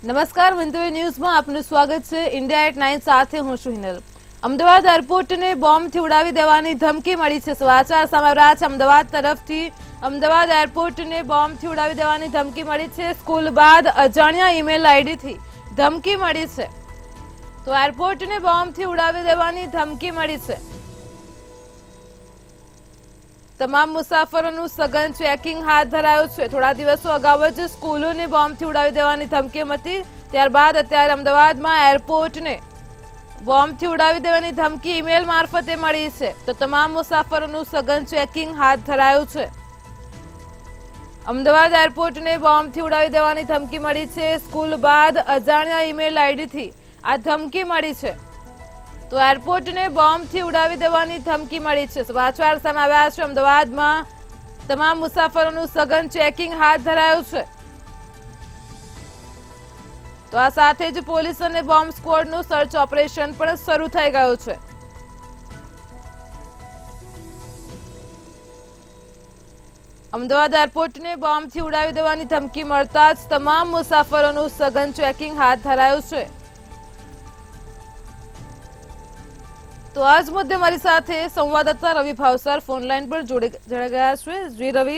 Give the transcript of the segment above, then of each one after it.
નમસ્કાર મંતવ્ય ન્યૂઝમાં આપનું સ્વાગત છે। ઇન્ડિયા એટ 9 સાથે હું છું હિનલ। અમદાવાદ એરપોર્ટને બોમ્બથી ઉડાવી દેવાની ધમકી મળી છે। સમાચાર સામે આવ્યા છે અમદાવાદ તરફથી। અમદાવાદ એરપોર્ટને બોમ્બથી ઉડાવી દેવાની ધમકી મળી છે। સ્કૂલ બાદ અજાણ્યા ઈમેલ આઈડીથી ધમકી મળી છે। તો એરપોર્ટને બોમ્બથી ઉડાવી દેવાની ધમકી મળી છે। તમામ મુસાફરોનું સઘન ચેકિંગ હાથ ધરાયું છે। થોડા દિવસો અગાઉ જ સ્કૂલોને બોમ્બથી ઉડાવી દેવાની ધમકી હતી। ત્યારબાદ અત્યારે અમદાવાદમાં એરપોર્ટને બોમ્બથી ઉડાવી દેવાની ધમકી ઈમેલ મારફતે મળી છે। તો તમામ મુસાફરોનું સઘન ચેકિંગ હાથ ધરાયું છે। અમદાવાદ એરપોર્ટને બોમ્બથી ઉડાવી દેવાની ધમકી મળી છે। સ્કૂલ બાદ અજાણ્યા ઈમેલ આઈડીથી આ ધમકી મળી છે। તો એરપોર્ટને બોમ્બથી ઉડાવી દેવાની ધમકી મળી છે। સમાચાર સામે આવ્યા છે અમદાવાદમાં તમામ મુસાફરોનું સઘન ચેકિંગ હાથ ધરાયું છે। તો આ સાથે જ પોલીસ અને બોમ્બ સ્ક્વોડનું સર્ચ ઓપરેશન પણ શરૂ થઈ ગયું છે। અમદાવાદ એરપોર્ટને બોમ્બથી ઉડાવી દેવાની ધમકી મળતા જ તમામ મુસાફરોનું સઘન ચેકિંગ હાથ ધરાયું છે। તો આજ મુદ્દે મારી સાથે સંવાદદાતા રવિ ભાવસાર ફોનલાઈન પર જોડાઈ ગયા છે। જી રવિ,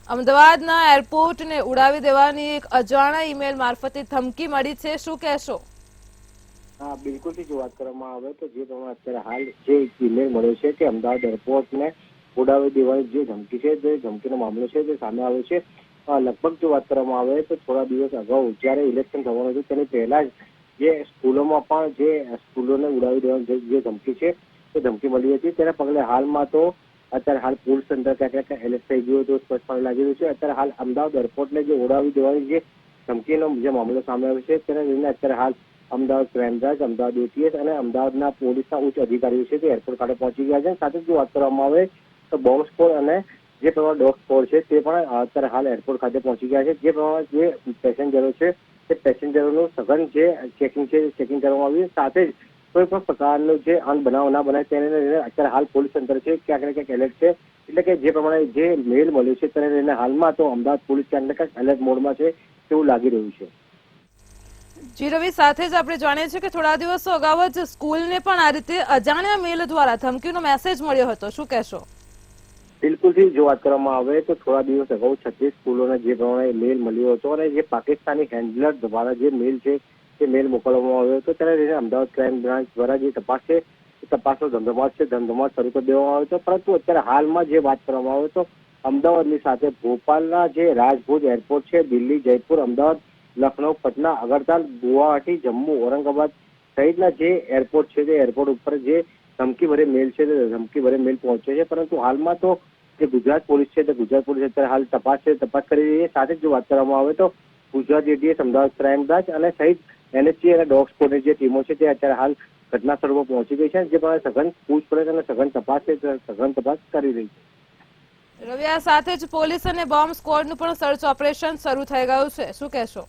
અમદાવાદના એરપોર્ટને ઉડાવી દેવાની એક અજાણ્યા ઈમેલ મારફતે ધમકી મળી છે, શું કહેશો? હા, બિલકુલ જો વાત કરવામાં આવે તો જે પ્રમાણે અત્યારે હાલ જે ઈમેલ મળ્યો છે કે અમદાવાદ એરપોર્ટને ઉડાવી દેવાની જે ધમકી છે તે ધમકીનો મામલો છે તે સામે આવ્યો છે। લગભગ જો વાત કરવામાં આવે તો થોડા દિવસ અગાઉ જ્યારે ઇલેક્શન થવાનું હતું તેની પહેલા જ જે સ્કૂલોમાં પણ જે સ્કૂલોને ઉડાવી દેવાની જે ધમકી છે તે ધમકી મળી હતી। તેના પગલે હાલમાં તો અત્યારે હાલ પોલીસ તંત્ર ક્યાંક એલર્ટ થઈ ગયું હતું, સ્પષ્ટપણે લાગી રહ્યું છે। અત્યારે હાલ અમદાવાદ એરપોર્ટને જે ઉડાવી દેવાની જે ધમકીનો જે મામલો સામે આવ્યો છે તેને લઈને અત્યારે હાલ Ahmedabad crime branch, Ahmedabad ATS અને અમદાવાદના પોલીસના ઉચ્ચ અધિકારીઓ છે તે એરપોર્ટ ખાતે પહોંચી ગયા છે। સાથે જ જો વાત કરવામાં આવે તો બોમ્બ સ્ક્વોડ અને જે પ્રમાણે ડોગ સ્ક્વોડ છે તે પણ અત્યારે હાલ એરપોર્ટ ખાતે પહોંચી ગયા છે। જે પ્રમાણે જે પેસેન્જરો છે તે પેસેન્જરોનું સઘન જે ચેકિંગ છે ચેકિંગ કરવામાં આવ્યું। સાથે જ કોઈ પણ પ્રકારનું જે અનબનાવ ના બને તેને લઈને અત્યારે હાલ પોલીસ તંત્ર છે ક્યાંક ને ક્યાંક એલર્ટ છે। એટલે કે જે પ્રમાણે જે મેલ મળ્યો છે તેને લઈને હાલમાં તો અમદાવાદ પોલીસ ક્યાંક ને ક્યાંક એલર્ટ મોડમાં છે તેવું લાગી રહ્યું છે। જી રવિ, સાથે જ આપણે જાણીએ છીએ કે થોડા દિવસો અગાઉ જ સ્કૂલને પણ આ રીતે અજાણ્યા મેલ દ્વારા ધમકીનો મેસેજ મળ્યો હતો, શું કહેશો? બિલકુલથી જો વાત કરવામાં આવે તો થોડા દિવસ અગાઉ 36 સ્કૂલોને જે પ્રમાણે મેલ મળ્યો હતો અને જે પાકિસ્તાની હેન્ડલર દ્વારા જે મેલ છે તે મેલ મોકલવામાં આવ્યો હતો તેને લઈને અમદાવાદ ક્રાઇમ બ્રાન્ચ દ્વારા જે તપાસ છે તે તપાસનો ધમધમાટ શરૂ કરી દેવામાં આવ્યો હતો। પરંતુ અત્યારે હાલમાં જે વાત કરવામાં આવે તો અમદાવાદની સાથે ભોપાલના જે રાજભુજ એરપોર્ટ છે, દિલ્હી, જયપુર, અમદાવાદ, લખનઉ, પટના, અગરતાલ, ગુવાહાટી, જમ્મુ, ઔરંગાબાદ સહિતના જે એરપોર્ટ છે તે એરપોર્ટ ઉપર જે ધમકી ભરી મેલ છે તે ધમકી ભરી મેલ પહોંચે છે। પરંતુ હાલમાં તો જે ગુજરાત પોલીસ છે તે ગુજરાત પોલીસ અત્યારે હાલ તપાસ કરી રહી છે। સાથે જ જો વાત કરવામાં આવે તો Gujarat ATS, Ahmedabad crime branch અને સહિત એનએસજી અને ડોગ સ્ક્વોડની જે ટીમો છે તે અત્યારે હાલ ઘટના સ્થળ પર પહોંચી ગઈ છે। જે પ્રમાણે સઘન પૂછપરછ અને સઘન તપાસ છે સઘન તપાસ કરી રહી છે। રવિ, આ સાથે જ પોલીસ અને બોમ્બ સ્ક્વોડનું પણ સર્ચ ઓપરેશન શરૂ થઈ ગયું છે, શું કહેશો?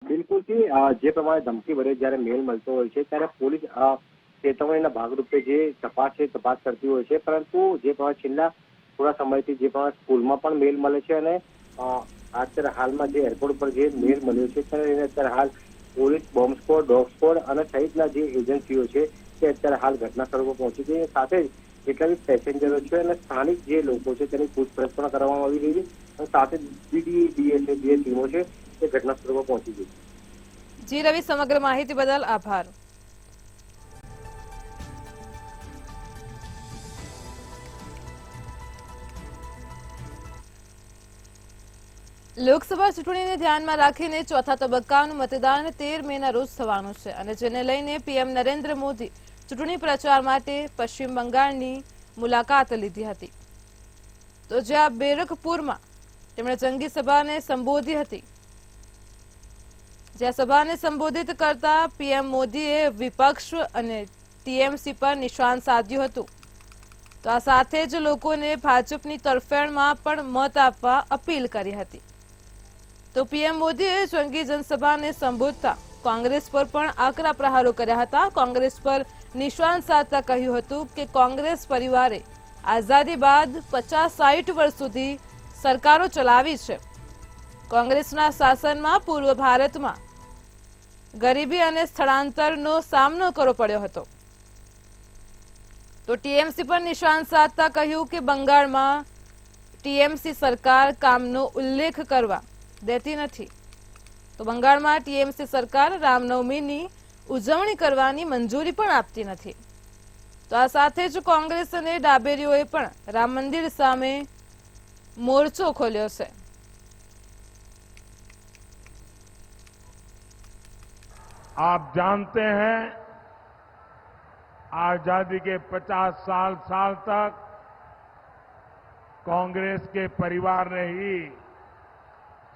બિલકુલથી જે પ્રમાણે ધમકી ભરે જ્યારે મેલ મળતો હોય છે ત્યારે પોલીસ ચેતવણીના ભાગરૂપે જે તપાસ છે તપાસ કરતી હોય છે। પરંતુ જે પ્રમાણે છેલ્લા થોડા સમયથી જે પ્રમાણે સ્કૂલમાં પણ મેલ મળે છે અને અત્યારે હાલમાં જે એરપોર્ટ પર જે મેલ મળ્યો છે તેને લઈને અત્યારે હાલ police, bomb squad, dog squad અને સહિતના જે એજન્સીઓ છે તે અત્યારે હાલ ઘટના સ્થળ પર પહોંચી ગઈ। સાથે જ જેટલા બી પેસેન્જરો છે અને સ્થાનિક જે લોકો છે તેની પૂછપરછ પણ કરવામાં આવી રહી છે અને સાથે ડીડીએ જે ટીમો છે તે ઘટના સ્થળ પર પહોંચી ગઈ છે। જી રવિ, સમગ્ર માહિતી બદલ આભાર। લોકસભા ચૂંટણીને ધ્યાનમાં રાખીને ચોથા તબક્કાનું મતદાન 13 મેના રોજ થવાનું છે અને જેને લઈને પીએમ નરેન્દ્ર મોદી ચૂંટણી પ્રચાર માટે પશ્ચિમ બંગાળની મુલાકાત લીધી હતી। તો જ્યાં બેરકપુરમાં તેમણે જંગી સભાને સંબોધી હતી, જ્યાં સભાને સંબોધિત કરતા પીએમ મોદીએ વિપક્ષ અને ટીએમસી પર નિશાન સાધ્યું હતું। તો આ સાથે જ લોકોને ભાજપની તરફેણમાં પણ મત આપવા અપીલ કરી હતી। તો પીએમ મોદીએ જંગી જનસભાને સંબોધતા કોંગ્રેસ પર પણ આકરા પ્રહારો કર્યા હતા। કોંગ્રેસ પર નિશાન સાધતા કહ્યું હતું કે કોંગ્રેસ પરિવારે આઝાદી બાદ 50-60 વર્ષ સુધી સરકારો ચલાવી છે। કોંગ્રેસના શાસનમાં પૂર્વ ભારતમાં ગરીબી અને સ્થળાંતરનો સામનો કરવો પડ્યો હતો. તો ટીએમસી પર નિશાન સાધતા કહ્યું કે બંગાળમાં ટીએમસી સરકાર કામનો ઉલ્લેખ કરવા દેતી નથી. તો બંગાળમાં ટીએમસી સરકાર રામનવમીની ઉજવણી કરવાની મંજૂરી પણ આપતી નથી. તો આ સાથે જ કોંગ્રેસ અને ડાબેરીઓએ પણ રામ મંદિર સામે મોરચો ખોલ્યો છે. आप जानते हैं आजादी के 50 साल तक कांग्रेस के परिवार ने ही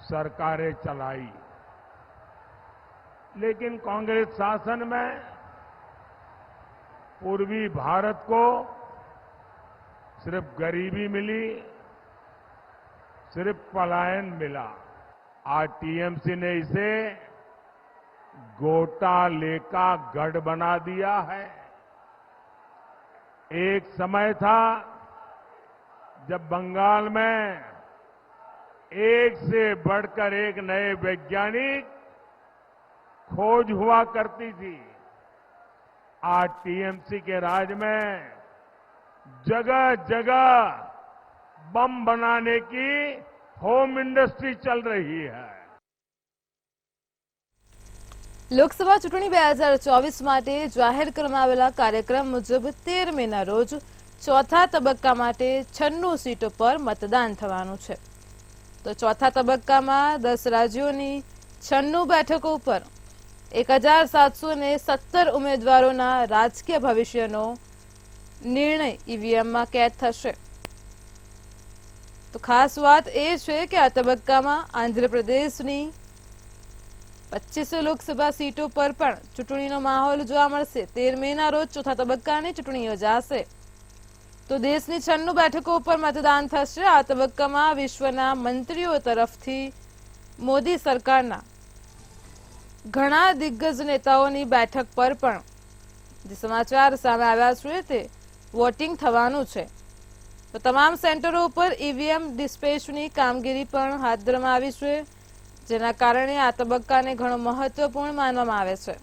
सरकारें चलाई, लेकिन कांग्रेस शासन में पूर्वी भारत को सिर्फ गरीबी मिली, सिर्फ पलायन मिला. आज टीएमसी ने इसे घोटाले का गढ़ बना दिया है. एक समय था जब बंगाल में एक से बढ़कर एक नए वैज्ञानिक खोज हुआ करती थी. आज टीएमसी के राज में जगह जगह बम बनाने की होम इंडस्ट्री चल रही है. લોકસભા ચૂંટણી 2024 માટે જાહેર કરવામાં આવેલા કાર્યક્રમ મુજબ 13 મેના રોજ ચોથા તબક્કા માટે 96 સીટો પર મતદાન થવાનું છે. તો ચોથા તબક્કામાં 10 રાજ્યોની 96 બેઠકો ઉપર 1717 ઉમેદવારોના રાજકીય ભવિષ્યનો નિર્ણય ઈવીએમમાં કેદ થશે. તો ખાસ વાત એ છે કે આ તબક્કામાં આંધ્રપ્રદેશની 25 લોકસભા સીટો પર પણ ચૂંટણીનો માહોલ જોવા મળશે. 13 મેના રોજ ચોથા તબક્કાની ચૂંટણી યોજાશે. તો દેશની 96 બેઠકો ઉપર મતદાન થશે. આ તબક્કામાં વિશ્વના મંત્રીઓ તરફથી મોદી સરકારના ઘણા દિગ્ગજ નેતાઓની બેઠક પર પણ જે સમાચાર સામે આવ્યા છે તે વોટિંગ થવાનું છે. તો તમામ સેન્ટરો ઉપર ઈવીએમ ડિસ્પેચની કામગીરી પણ હાથ ધરવામાં આવી છે, જેના કારણે આ તબક્કાને ઘણો મહત્વપૂર્ણ માનવામાં આવે છે.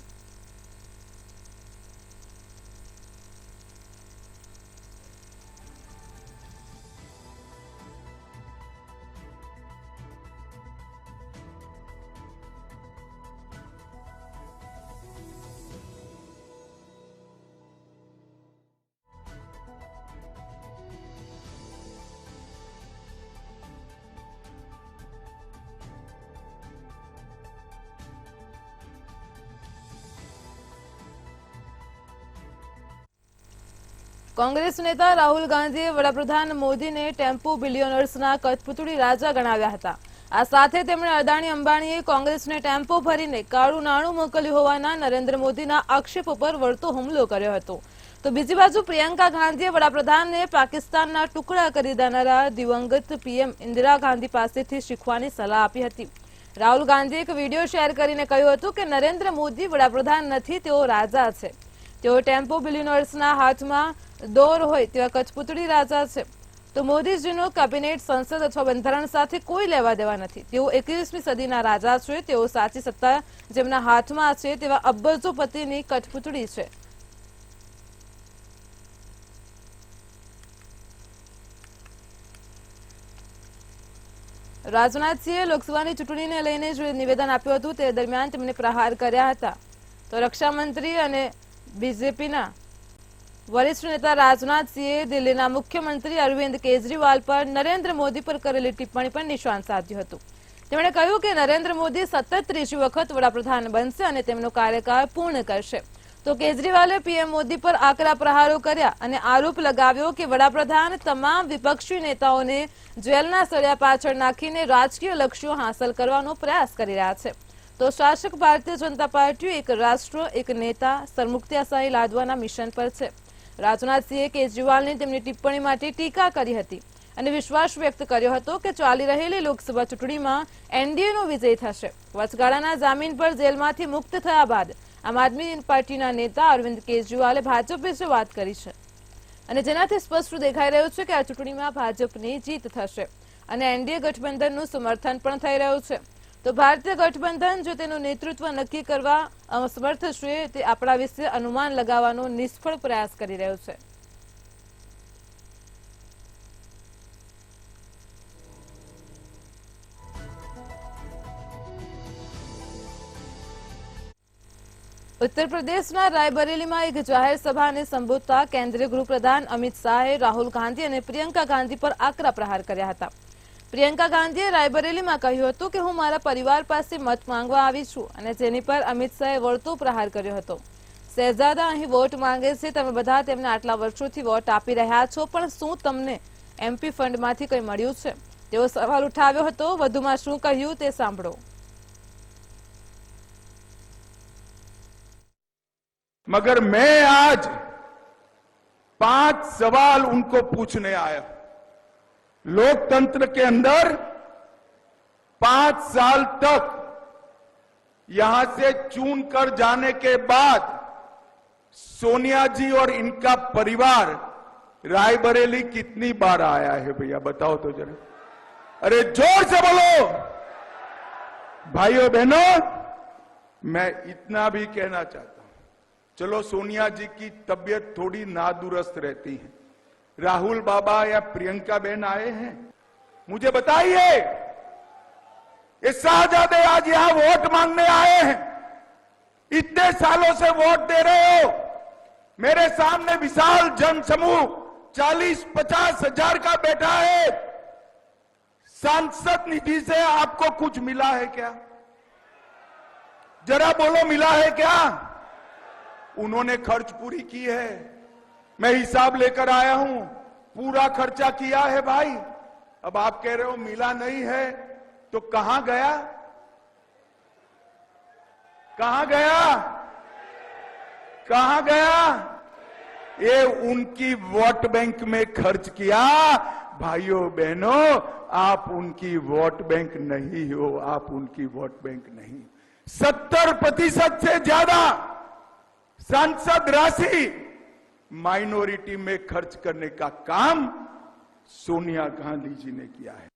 કોંગ્રેસ નેતા રાહુલ ગાંધીએ વડાપ્રધાન મોદીને ટેમ્પો બિલિયનર્સના કઠપૂતળી રાજા ગણાવ્યા હતા. આ સાથે તેમણે અદાણી અંબાણીએ કોંગ્રેસને ટેમ્પો ભરીને કાળું નાણું મોકલ્યું હોવાના નરેન્દ્ર મોદીના આક્ષેપો પર વળતો હુમલો કર્યો હતો. તો બીજી બાજુ પ્રિયંકા ગાંધીએ વડાપ્રધાનને પાકિસ્તાનના ટુકડા કરી દેનારા દિવંગત પીએમ ઇન્દિરા ગાંધી પાસેથી શીખવાની સલાહ આપી હતી. રાહુલ ગાંધીએ એક વિડીયો શેર કરીને કહ્યું હતું કે નરેન્દ્ર મોદી વડાપ્રધાન નથી, તેઓ રાજા છે. તેઓ ટેમ્પો બિલિયનર્સના હાથમાં દોર હોય તેવા કઠપૂતળી રાજા છે. તો મોદીજીનો કેબિનેટ, સંસદ અથવા બંધારણ સાથે કોઈ લેવા દેવા નથી. તેઓ 21મી સદીના રાજા છે. તેઓ સાચી સત્તા જેમના હાથમાં છે તેવા અબજોપતિની કઠપૂતળી છે. રાજનાથસિંહે લોકસભાની ચૂંટણીને લઈને જે નિવેદન આપ્યું હતું તે દરમિયાન તેમણે પ્રહાર કર્યા હતા. તો રક્ષામંત્રી અને બીજેપીના વરિષ્ઠ નેતા રાજનાથસિંહે દિલ્હીના મુખ્યમંત્રી અરવિંદ કેજરીવાલ પર નરેન્દ્ર મોદી પર કરેલી ટિપ્પણી પર નિશાન સાધ્યું હતું. તેમણે કહ્યું કે નરેન્દ્ર મોદી સતત ત્રીજી વખત વડાપ્રધાન બનશે અને તેમનો કાર્યકાળ પૂર્ણ કરશે. તો કેજરીવાલે પીએમ મોદી પર આકરા પ્રહારો કર્યા અને આરોપ લગાવ્યો કે વડાપ્રધાન તમામ વિપક્ષી નેતાઓને જેલના સળિયા પાછળ નાખીને રાજકીય લક્ષ્યો હાંસલ કરવાનો પ્રયાસ કરી રહ્યા છે. તો શાસક ભારતીય જનતા પાર્ટી એક રાષ્ટ્ર, એક નેતા, સરમુખત્યારશાહી લાદવાના મિશન પર છે. રાજનાથસિંહે કેજરીવાલની તેમની ટિપ્પણી માટે ટીકા કરી હતી અને વિશ્વાસ વ્યક્ત કર્યો હતો કે ચાલી રહેલી લોકસભા ચૂંટણીમાં એનડીએનો વિજય થશે. વચગાળાના જામીન પર જેલમાંથી મુક્ત થયા બાદ આમ આદમી પાર્ટીના નેતા અરવિંદ કેજરીવાલે ભાજપ વિશે વાત કરી છે અને જેનાથી સ્પષ્ટ દેખાઈ રહ્યું છે કે આ ચૂંટણીમાં ભાજપની જીત થશે અને એનડીએ ગઠબંધનનું સમર્થન પણ થઈ રહ્યું છે. તો ભારતીય ગઠબંધન જો તેનું નેતૃત્વ નક્કી કરવા અસમર્થ છે તે આપણા વિશે અનુમાન લગાવવાનો નિષ્ફળ પ્રયાસ કરી રહ્યો છે. ઉત્તર પ્રદેશના રાયબરેલીમાં એક જાહેર સભાને સંબોધતા કેન્દ્રીય ગૃહપ્રધાન અમિત શાહે રાહુલ ગાંધી અને પ્રિયંકા ગાંધી પર આકરા પ્રહાર કર્યા હતા. પ્રિયંકા ગાંધીએ રાયબરેલીમાં કહ્યું હતું કે હું મારા પરિવાર પાસે મત માંગવા આવી છું અને જેની પર અમિત શાહે વળતો પ્રહાર કર્યો હતો. શહેજાદા અહીં વોટ માંગે છે, તમે બધા તેમને આટલા વર્ષોથી વોટ આપી રહ્યા છો, પણ શું તમને MP ફંડમાંથી કંઈ મળ્યું છે? તેવો સવાલ ઉઠાવ્યો હતો. વધુમાં શું કહ્યું તે સાંભળો. मगर मैं आज 5 सवाल उनको पूछने आया. लोकतंत्र के अंदर 5 साल तक यहां से चुन कर जाने के बाद सोनिया जी और इनका परिवार रायबरेली कितनी बार आया है भैया बताओ तो जरा. अरे जोर से बोलो भाइयों बहनों. मैं इतना भी कहना चाहता हूं, चलो सोनिया जी की तबीयत थोड़ी नादुरुस्त रहती है, राहुल बाबा या प्रियंका बहन आए हैं, मुझे बताइए ये शाहजादे आज यहां वोट मांगने आए हैं, इतने सालों से वोट दे रहे हो, मेरे सामने विशाल जनसमूह 40-50 हजार का बैठा है, सांसद निधि से आपको कुछ मिला है क्या? जरा बोलो मिला है क्या? उन्होंने खर्च पूरी की है, मैं हिसाब लेकर आया हूं, पूरा खर्चा किया है भाई. अब आप कह रहे हो मिला नहीं है, तो कहां गया? कहां गया? कहां गया? ये उनकी वोट बैंक में खर्च किया. भाइयों बहनों, आप उनकी वोट बैंक नहीं हो, आप उनकी वोट बैंक नहीं. 70% से ज्यादा सांसद राशि माइनॉरिटी में खर्च करने का काम सोनिया गांधी जी ने किया है.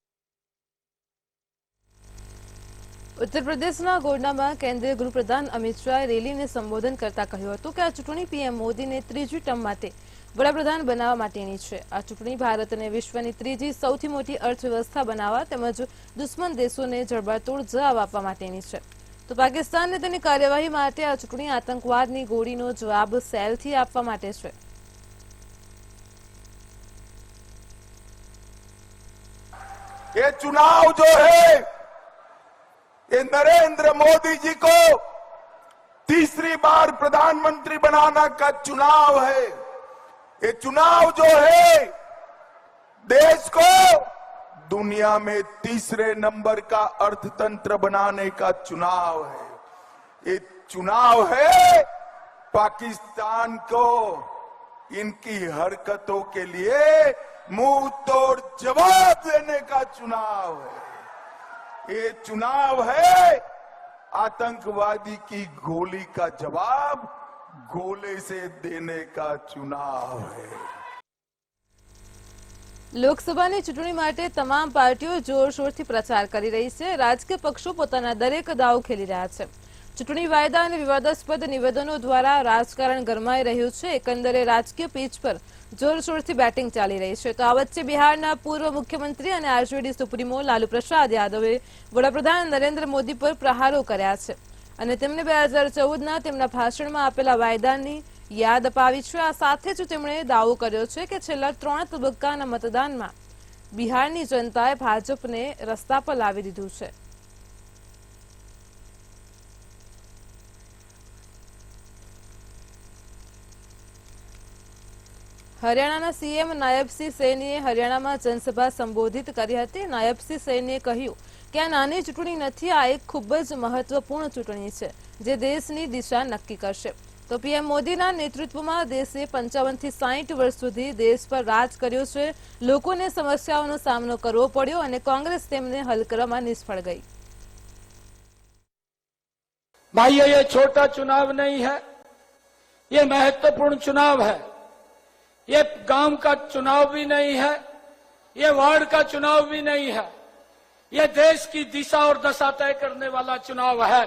ઉત્તર પ્રદેશના ગોંડામાં કેન્દ્રીય ગૃહપ્રધાન અમિત શાહે રેલીને સંબોધન કરતા કહ્યું હતું કે આ ચૂંટણી પીએમ મોદીને ત્રીજી ટર્મ માટે વડાપ્રધાન બનાવવા માટેની છે. આ ચૂંટણી ભારતને વિશ્વની ત્રીજી સૌથી મોટી અર્થવ્યવસ્થા બનાવવા તેમજ દુશ્મન દેશોને જડબાતોડ જવાબ આપવા માટેની છે. તો પાકિસ્તાનને તેની કાર્યવાહી માટે આ ચૂંટણી આતંકવાદની ગોળીનો જવાબ સેલથી આપવા માટે છે. ये चुनाव जो है ये नरेंद्र मोदी जी को तीसरी बार प्रधानमंत्री बनाना का चुनाव है. ये चुनाव जो है देश को दुनिया में तीसरे नंबर का अर्थतंत्र बनाने का चुनाव है. ये चुनाव है पाकिस्तान को इनकी हरकतों के लिए मुंह तोड़ जवाब देने का चुनाव है. ये चुनाव है आतंकवादी की गोली का जवाब गोले से देने का चुनाव है. લોકસભાની ચૂંટણી માટે તમામ પાર્ટીઓ જોરશોરથી પ્રચાર કરી રહી છે. રાજકીય પક્ષો પોતાના દરેક દાવ ખેલી રહ્યા છે. ચૂંટણી વાયદા અને વિવાદાસ્પદ નિવેદનો દ્વારા રાજકારણ ગરમાઈ રહ્યું છે. એકંદરે રાજકીય પીચ પર જોરશોરથી બેટિંગ ચાલી રહી છે. તો આ વચ્ચે બિહારના પૂર્વ મુખ્યમંત્રી અને આરજેડી સુપ્રીમો લાલુ પ્રસાદ યાદવે વડાપ્રધાન નરેન્દ્ર મોદી પર પ્રહારો કર્યા છે અને તેમને 2014ના તેમના ભાષણમાં આપેલા વાયદાની યાદ અપાવી છે. આ સાથે જ તેમણે દાવો કર્યો છે કે છેલ્લા 3 તબક્કાના મતદાનમાં બિહારની જનતાએ ભાજપને રસ્તા પર લાવી દીધું છે. હરિયાણાના સીએમ નાયબસિંહ સૈનીએ હરિયાણામાં જનસભા સંબોધિત કરી હતી. નાયબસિંહ સૈનીએ કહ્યું કે આ નાની ચૂંટણી નથી, આ એક ખૂબ જ મહત્વપૂર્ણ ચૂંટણી છે જે દેશની દિશા નક્કી કરશે. તો પીએમ મોદીના નેતૃત્વમાં દેશે 55 થી 60 વર્ષ સુધી દેશ પર રાજ કર્યો છે. લોકોને સમસ્યાઓનો સામનો કરવો પડ્યો અને કોંગ્રેસ તેમને હલ કરવામાં નિષ્ફળ ગઈ. भाइयों ये छोटा चुनाव नहीं है, ये महत्वपूर्ण चुनाव है. ये गांव का चुनाव भी नहीं है, ये वार्ड का चुनाव भी नहीं है, ये देश की दिशा और दशा तय करने वाला चुनाव है।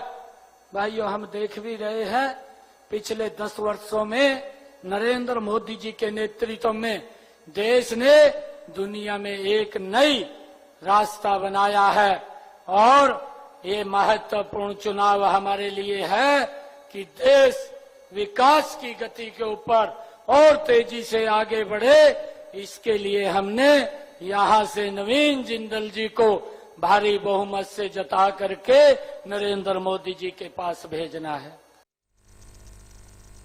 भाइयों, हम देख भी रहे हैं पिछले 10 वर्षों में नरेंद्र मोदी जी के नेतृत्व में देश ने दुनिया में एक नई रास्ता बनाया है और ये महत्वपूर्ण चुनाव हमारे लिए है कि देश विकास की गति के ऊपर और तेजी से आगे बढ़े। इसके लिए हमने यहां से नवीन जिंदल जी को भारी बहुमत से जता करके नरेंद्र मोदी जी के पास भेजना है।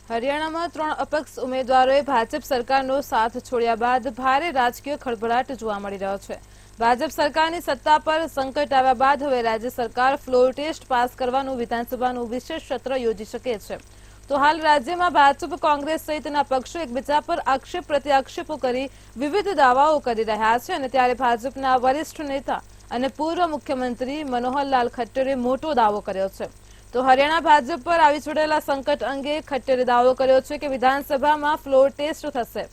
હરિયાણામાં 3 અપક્ષ ઉમેદવારોએ ભાજપ સરકારનો સાથ છોડ્યા બાદ ભારે રાજકીય ખળભળાટ જોવા મળી રહ્યો છે। ભાજપ સરકારની સત્તા પર સંકટ આવ્યા બાદ હવે રાજ્ય સરકાર ફ્લોર ટેસ્ટ પાસ કરવાનું વિધાનસભાનું વિશેષ સત્ર યોજી શકે છે। તો હાલ રાજ્યમાં ભાજપ કોંગ્રેસ સહિતના પક્ષો એકબીજા પર આક્ષેપ પ્રત્યાક્ષેપો કરી વિવિધ દાવાઓ કરી રહ્યા છે અને ત્યારે ભાજપના વરિષ્ઠ નેતા અને પૂર્વ મુખ્યમંત્રી મનોહરલાલ ખટ્ટરે મોટો દાવો કર્યો છે। તો હરિયાણા ભાજપ પર આવી ચૂંટેલા સંકટ અંગે ખટ્ટરે દાવો કર્યો છે કે વિધાનસભામાં ફ્લોર ટેસ્ટ થશે।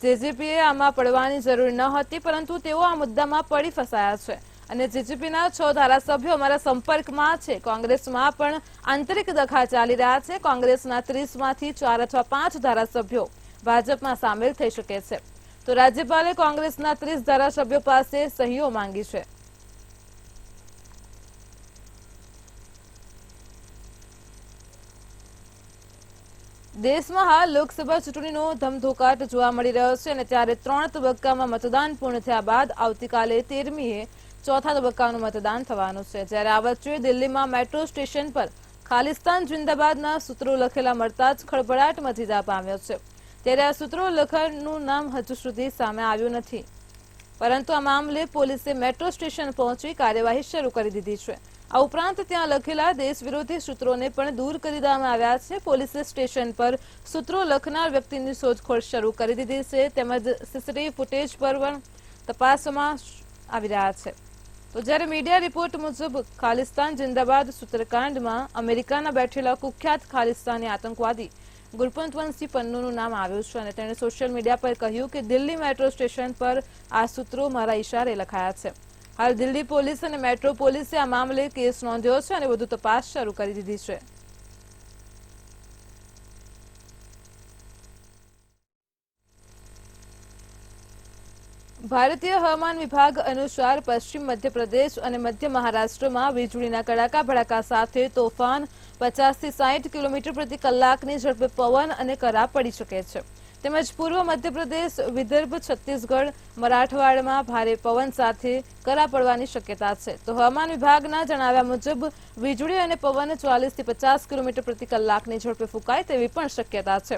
જેજેપીએ આમાં પડવાની જરૂર ન હતી, પરંતુ તેઓ આ મુદ્દામાં પડી ફસાયા છે અને જેજેપીના 6 ધારાસભ્યો અમારા સંપર્કમાં છે। કોંગ્રેસમાં પણ આંતરિક દખા ચાલી રહ્યા છે। કોંગ્રેસના 30માંથી 4 અથવા 5 ધારાસભ્યો ભાજપમાં સામેલ થઈ શકે છે। તો રાજ્યપાલે કોંગ્રેસના 30 ધારાસભ્યો પાસે સહીઓ માંગી છે। દેશમાં હાલ લોકસભા ચૂંટણીનો ધમધોકાટ જોવા મળી રહ્યો છે અને ત્યારે 3 તબક્કામાં મતદાન પૂર્ણ થયા બાદ આવતીકાલે 13મીએ ચોથા તબક્કાનું મતદાન થવાનું છે। જ્યારે આ વચ્ચે દિલ્હીમાં મેટ્રો સ્ટેશન પર ખાલિસ્તાન જિંદાબાદના સૂત્રો લખેલા મળતા જ ખળભળાટ મચી જવા પામ્યો છે। ત્યારે આ સૂત્રો લખવાનું નામ હજુ સુધી સામે આવ્યું નથી, પરંતુ આ મામલે પોલીસે મેટ્રો સ્ટેશન પહોંચી કાર્યવાહી શરૂ કરી દીધી છે। આ ઉપરાંત ત્યાં લખેલા દેશ વિરોધી સૂત્રોને પણ દૂર કરી દેવામાં આવ્યા છે। પોલીસે સ્ટેશન પર સૂત્રો લખનાર વ્યક્તિની શોધખોળ શરૂ કરી દીધી છે, તેમજ સીસીટીવી ફૂટેજ પર પણ તપાસમાં આવી રહ્યા છે। તો જ્યારે મીડિયા રિપોર્ટ મુજબ ખાલિસ્તાન જિંદાબાદ સૂત્રકાંડમાં અમેરિકાના બેઠેલા કુખ્યાત ખાલિસ્તાની આતંકવાદી ગુરપંતવંશી પન્નુનું નામ આવ્યું છે અને તેણે સોશિયલ મીડિયા પર કહ્યું કે દિલ્હી મેટ્રો સ્ટેશન પર આ સૂત્રો મારા ઇશારે લખાયા છે। હાલ દિલ્હી પોલીસ અને મેટ્રો પોલીસે આ મામલે કેસ નોંધ્યો છે અને વધુ તપાસ શરૂ કરી દીધી છે। ભારતીય હવામાન વિભાગ અનુસાર પશ્ચિમ મધ્યપ્રદેશ અને મધ્ય મહારાષ્ટ્રમાં વીજળીના કડાકા ભડાકા સાથે તોફાન 50 થી 60 કિલોમીટર પ્રતિ કલાકની ઝડપે પવન અને કરા પડી શકે છે। તેમજ પૂર્વ મધ્યપ્રદેશ, વિદર્ભ, છત્તીસગઢ, મરાઠવાડામાં ભારે પવન સાથે કરા પડવાની શક્યતા છે। તો હવામાન વિભાગના જણાવ્યા મુજબ વીજળી અને પવન 40 થી 50 કિલોમીટર પ્રતિ કલાકની ઝડપે ફૂંકાય તેવી પણ શક્યતા છે।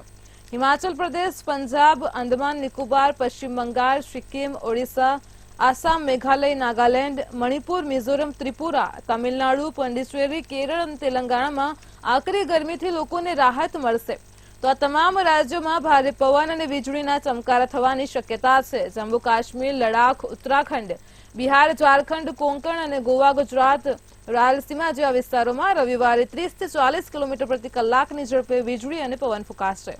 હિમાચલ પ્રદેશ, પંજાબ, આંદામાન નિકોબાર, પશ્ચિમ બંગાળ, સિક્કિમ, ઓડિશા, આસામ, મેઘાલય, નાગાલેન્ડ, મણિપુર, મિઝોરમ, ત્રિપુરા, તમિલનાડુ, પોંડિચેરી, કેરળ અને તેલંગાણામાં આકરી ગરમીથી લોકોને રાહત મળશે। તો આ તમામ રાજ્યોમાં ભારે પવન અને વીજળીના ચમકારા થવાની શક્યતા છે। જમ્મુ કાશ્મીર, લડાખ, ઉત્તરાખંડ, બિહાર, ઝારખંડ, કોંકણ અને ગોવા, ગુજરાત, રાયલસીમા જેવા વિસ્તારોમાં રવિવારે 30 થી 40 કિલોમીટર પ્રતિ કલાકની ઝડપે વીજળી અને પવન ફૂંકાશે।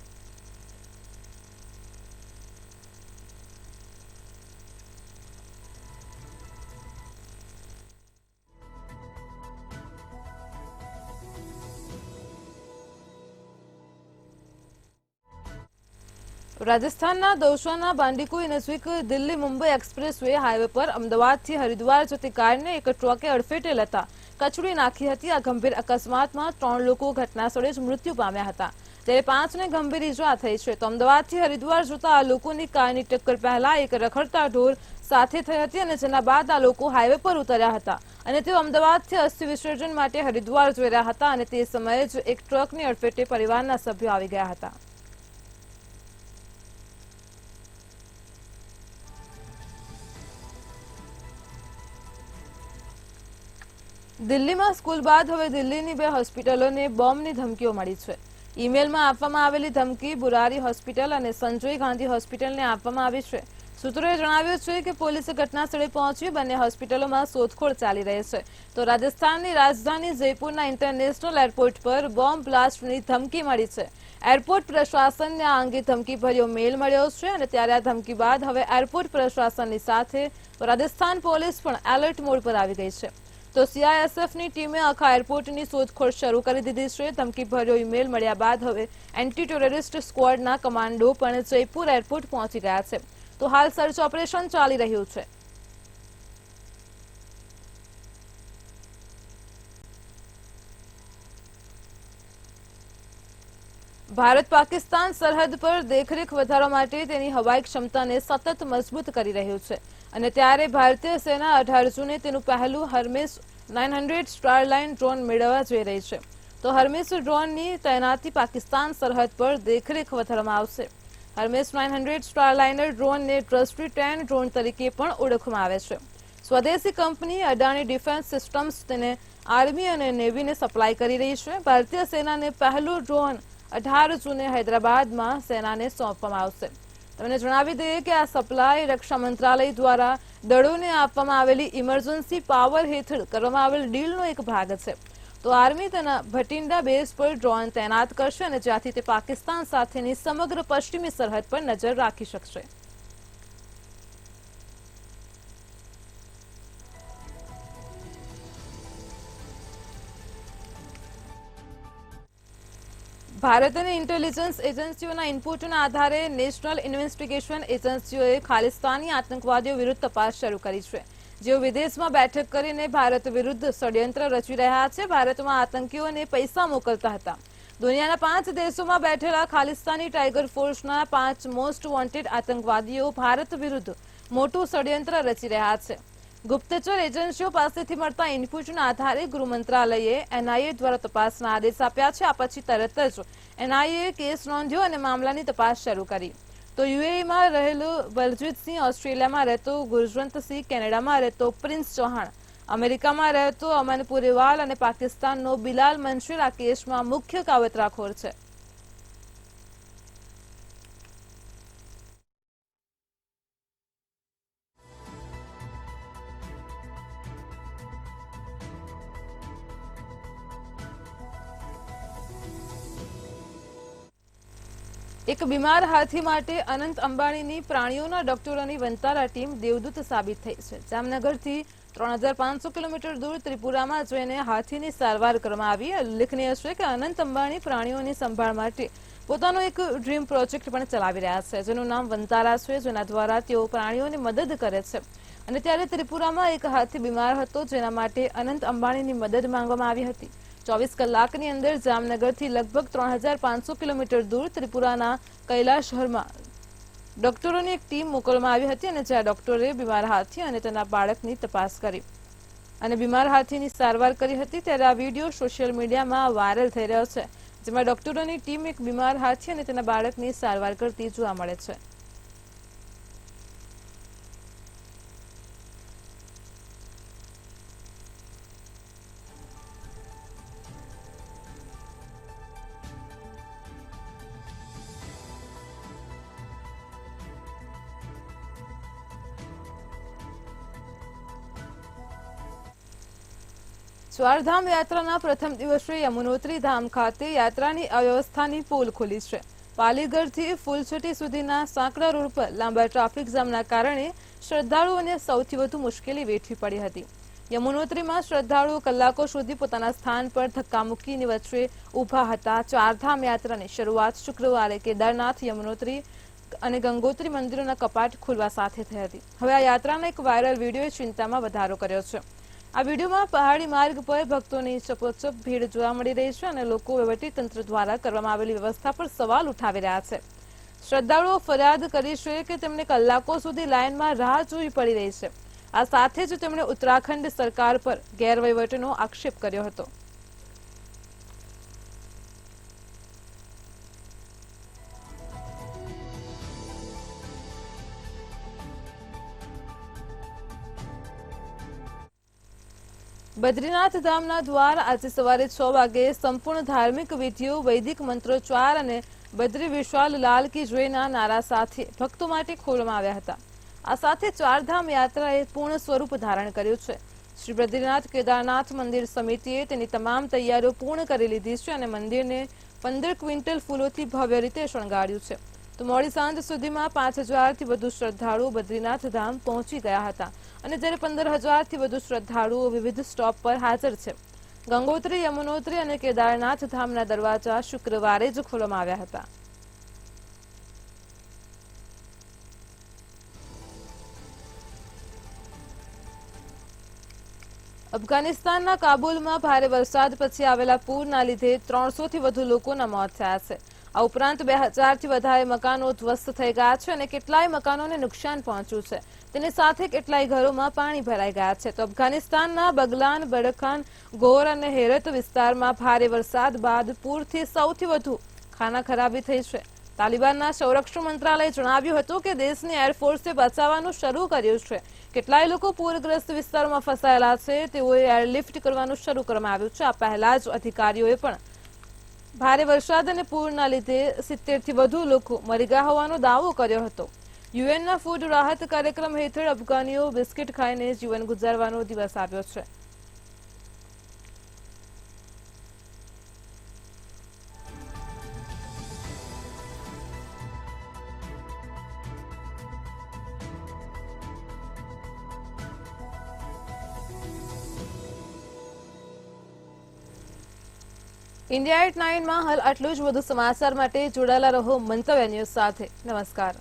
રાજસ્થાનના દૌસાના બાંદીકુઈ નજીક Delhi Mumbai express way highway પર અમદાવાદથી હરિદ્વાર જતી કારને એક ટ્રકે અડફેટે લેતા કચડી નાખી હતી। આ ગંભીર અકસ્માતમાં 3 લોકો ઘટનાસ્થળે જ મૃત્યુ પામ્યા હતા, જ્યારે 5ને ગંભીર ઈજા થઈ છે। તો અમદાવાદથી હરિદ્વાર જતા આ લોકોની કારની ટક્કર પહેલા એક રખડતા ઢોર સાથે થઈ હતી અને જેના બાદ આ લોકો હાઈવે પર ઉતર્યા હતા અને તેઓ અમદાવાદથી અસ્થિ વિસર્જન માટે હરિદ્વાર જઈ રહ્યા હતા અને તે સમયે જ એક ટ્રકની અડફેટે પરિવારના સભ્યો આવી ગયા હતા। દિલ્હીમાં સ્કૂલ બાદ હવે દિલ્હીની 2 હોસ્પિટલોને બોમ્બની ધમકીઓ મળી છે। ઈમેલમાં આપવામાં આવેલી ધમકી બુરારી હોસ્પિટલ અને સંજય ગાંધી હોસ્પિટલને આપવામાં આવી છે। સૂત્રોએ જણાવ્યું છે કે પોલીસે ઘટના સ્થળે પહોંચી બંને હોસ્પિટલોમાં શોધખોળ ચાલી રહી છે. તો રાજસ્થાનની રાજધાની જયપુરના ઇન્ટરનેશનલ એરપોર્ટ પર બોમ્બ બ્લાસ્ટની ધમકી મળી છે. એરપોર્ટ પ્રશાસનને આ અંગે ધમકીભર્યો મેલ મળ્યો છે અને ત્યારે આ ધમકી બાદ હવે એરપોર્ટ પ્રશાસનની સાથે રાજસ્થાન પોલીસ પણ એલર્ટ મોડ પર આવી ગઈ છે. તો સીઆઈએસએફની ટીમે આખા એરપોર્ટની શોધખોળ શરૂ કરી દીધી છે. ધમકીભર્યો ઈમેલ મળ્યા બાદ હવે એન્ટી ટેરરિસ્ટ સ્ક્વોડના કમાન્ડો પણ જયપુર એરપોર્ટ પહોંચી ગયા છે. તો હાલ સર્ચ ઓપરેશન ચાલી રહ્યું છે. ભારત પાકિસ્તાન સરહદ પર દેખરેખ વધારવા માટે તેની હવાઈ ક્ષમતાને સતત મજબૂત કરી રહ્યું છે અને ત્યારે ભારતીય સેના 18 જૂને તેનું પહેલું હર્મેસ 900 સ્ટારલાઇન ડ્રોન મેળવવા જઈ રહી છે. તો હર્મેસ ડ્રોનની તૈનાતી પાકિસ્તાન સરહદ પર દેખરેખ વધારવામાં આવશે. હર્મેસ 900 સ્ટારલાઇનર ડ્રોનને ટ્રસ્ટી 10 ડ્રોન તરીકે પણ ઓળખવામાં આવે છે. સ્વદેશી કંપની અડાણી ડિફેન્સ સિસ્ટમ્સ તેને આર્મી અને નેવીને સપ્લાય કરી રહી છે. ભારતીય સેનાને પહેલું ડ્રોન 18 જૂને હૈદરાબાદમાં સેનાને સોંપવામાં આવશે. તમને જણાવી દઈએ કે આ સપ્લાય રક્ષા મંત્રાલય દ્વારા દળોને આપવામાં આવેલી ઇમરજન્સી પાવર હેઠળ કરવામાં આવેલ ડીલનો એક ભાગ છે. તો આર્મી તેના ભટિંડા બેઝ પર ડ્રોન તૈનાત કરશે અને જ્યાંથી તે પાકિસ્તાન સાથેની સમગ્ર પશ્ચિમી સરહદ પર નજર રાખી શકશે. ભારત અને ઇન્ટેલિજન્સ એજન્સીઓના ઇનપુટના આધારે નેશનલ ઇન્વેસ્ટિગેશન એજન્સીઓએ ખાલિસ્તાની આતંકવાદીઓ વિરુદ્ધ તપાસ શરૂ કરી છે, જેઓ વિદેશમાં બેઠક કરીને ભારત વિરુદ્ધ ષડયંત્ર રચી રહ્યા છે. ભારતમાં આતંકીઓને પૈસા મોકલતા હતા. દુનિયાના 5 દેશોમાં બેઠેલા ખાલિસ્તાની ટાઈગર ફોર્સના 5 મોસ્ટ વોન્ટેડ આતંકવાદીઓ ભારત વિરુદ્ધ મોટું ષડયંત્ર રચી રહ્યા છે. ગુપ્તચર એજન્સીઓ પાસેથી મળતા ઇનપુટના આધારે ગૃહ મંત્રાલયે એનઆઈએ દ્વારા તપાસના આદેશ આપ્યા છે. આ પછી તરત જ એનઆઈએ કેસ નોંધ્યો અને મામલાની તપાસ શરૂ કરી. તો યુએઈમાં રહેલો બલજીતસિંહ, ઓસ્ટ્રેલિયામાં રહેતો ગુરજવંતસિંહ, કેનેડામાં રહેતો પ્રિન્સ ચૌહાણ, અમેરિકામાં રહેતો અમન પુરેવાલ અને પાકિસ્તાનનો બિલાલ મંશીર આ કેસમાં મુખ્ય કાવતરાખોર છે. એક બીમાર હાથી માટે અનંત અંબાણીની પ્રાણીઓના ડોક્ટરોની વંતારા ટીમ દેવદૂત સાબિત થઈ છે. જામનગરથી 3500 કિલોમીટર દૂર ત્રિપુરામાં જઈને હાથીની સારવાર કરવામાં આવી. ઉલ્લેખનીય છે કે અનંત અંબાણી પ્રાણીઓની સંભાળ માટે પોતાનો એક ડ્રીમ પ્રોજેક્ટ પણ ચલાવી રહ્યા છે, જેનું નામ વંતારા છે, જેના દ્વારા તેઓ પ્રાણીઓની મદદ કરે છે. અને ત્યારે ત્રિપુરામાં એક હાથી બીમાર હતો, જેના માટે અનંત અંબાણીની મદદ માંગવામાં આવી હતી. 24 કલાકની અંદર જામનગરથી લગભગ 3500 કિલોમીટર દૂર ત્રિપુરાના કૈલાશહરમાં ડોક્ટરોની એક ટીમ મોકલવામાં આવી હતી અને જ્યાં ડોક્ટરે બીમાર હાથી અને તેના બાળકની તપાસ કરી અને બીમાર હાથીની સારવાર કરી હતી. ત્યારે આ વિડીયો સોશિયલ મીડિયામાં વાયરલ થઈ રહ્યો છે, જેમાં ડોક્ટરોની ટીમ એક બીમાર હાથી અને તેના બાળકની સારવાર કરતી જોવા મળે છે. ચારધામ યાત્રાના પ્રથમ દિવસે યમુનોત્રી ધામ ખાતે યાત્રાની અવ્યવસ્થાની પોલ ખુલી છે. પાલીગઢથી ફૂલછટી સુધીના સાંકડા રોડ પર લાંબા ટ્રાફિક જામના કારણે શ્રદ્ધાળુઓને સૌથી વધુ મુશ્કેલી વેઠવી પડી હતી. યમુનોત્રીમાં શ્રદ્ધાળુઓ કલાકો સુધી પોતાના સ્થાન પર ધક્કામુક્કીની વચ્ચે ઊભા હતા. ચારધામ યાત્રાની શરૂઆત શુક્રવારે કેદારનાથ, યમુનોત્રી અને ગંગોત્રી મંદિરોના કપાટ ખુલવા સાથે થઈ હતી. હવે આ યાત્રાના એક વાયરલ વિડીયોએ ચિંતામાં વધારો કર્યો છે. આ વિડીયોમાં પહાડી માર્ગ પર ભક્તોની ચપોચપ ભીડ જોવા મળી રહી છે અને લોકો વહીવટીતંત્ર દ્વારા કરવામાં આવેલી વ્યવસ્થા પર સવાલ ઉઠાવી રહ્યા છે. શ્રદ્ધાળુઓ ફરિયાદ કરી છે કે તેમને કલાકો સુધી લાઇનમાં રાહ જોવી પડી રહી છે. આ સાથે જ તેમણે ઉત્તરાખંડ સરકાર પર ગેરવહીવટનો આક્ષેપ કર્યો હતો. બદ્રીનાથ ધામના દ્વાર આજે સવારે 6 વાગે સંપૂર્ણ ધાર્મિક વિધિઓ, વૈદિક મંત્રોચ્ચાર અને બદ્રી વિશાલ લાલ કી જયના નારા સાથે ભક્તો માટે ખોલવામાં આવ્યા હતા. આ સાથે ચારધામ યાત્રાએ પૂર્ણ સ્વરૂપ ધારણ કર્યું છે. શ્રી બદ્રીનાથ કેદારનાથ મંદિર સમિતિએ તેની તમામ તૈયારીઓ પૂર્ણ કરી લીધી છે અને મંદિરને 15 ક્વિન્ટલ ફૂલોથી ભવ્ય રીતે શણગાર્યું છે. તો મોડી સાંજ સુધીમાં 5000થી વધુ શ્રદ્ધાળુઓ બદ્રીનાથ ધામ પહોંચી ગયા હતા અને જ્યારે 15000થી વધુ શ્રદ્ધાળુઓ વિવિધ સ્ટોપ પર હાજર છે. ગંગોત્રી, યમુનોત્રી અને કેદારનાથ ધામના દરવાજા શુક્રવારે જ ખોલવામાં આવ્યા હતા. અફઘાનિસ્તાનના કાબુલમાં ભારે વરસાદ પછી આવેલા પૂરના લીધે 300થી વધુ લોકોના મોત થયા છે. આ ઉપરાંત 2000થી વધારે મકાનો ધ્વસ્ત થઈ ગયા છે અને કેટલાય મકાનોને નુકસાન પહોંચ્યું છે. તેની સાથે કેટલાય ઘરોમાં પાણી ભરાઈ ગયા છે. તો અફઘાનિસ્તાનના બગલાન, બડખાન, ગોર અને હેરત વિસ્તારમાં ભારે વરસાદ બાદ પૂરથી સૌથી વધુ ખાનાખરાબી થઈ છે. તાલિબાનના સંરક્ષણ મંત્રાલયે જણાવ્યું હતું કે દેશની એરફોર્સે બચાવવાનું શરૂ કર્યું છે. કેટલાય લોકો પૂરગ્રસ્ત વિસ્તારોમાં ફસાયેલા છે. તેઓએ એરલિફ્ટ કરવાનું શરૂ કરવામાં આવ્યું છે. આ પહેલા જ અધિકારીઓએ પણ ભારે વરસાદ અને પૂરના લીધે 70થી વધુ લોકો મરી ગયા હોવાનો દાવો કર્યો હતો. યુએનના ફૂડ રાહત કાર્યક્રમ હેઠળ અફઘાનીઓ બિસ્કિટ ખાઈને જીવન ગુજારવાનો દિવસ આવ્યો છે. ઇન્ડિયા એટ 9 માં હાલ આટલું જ. વધુ સમાચાર માટે જોડાયેલા રહો મંતવ્ય ન્યૂઝ સાથે. નમસ્કાર.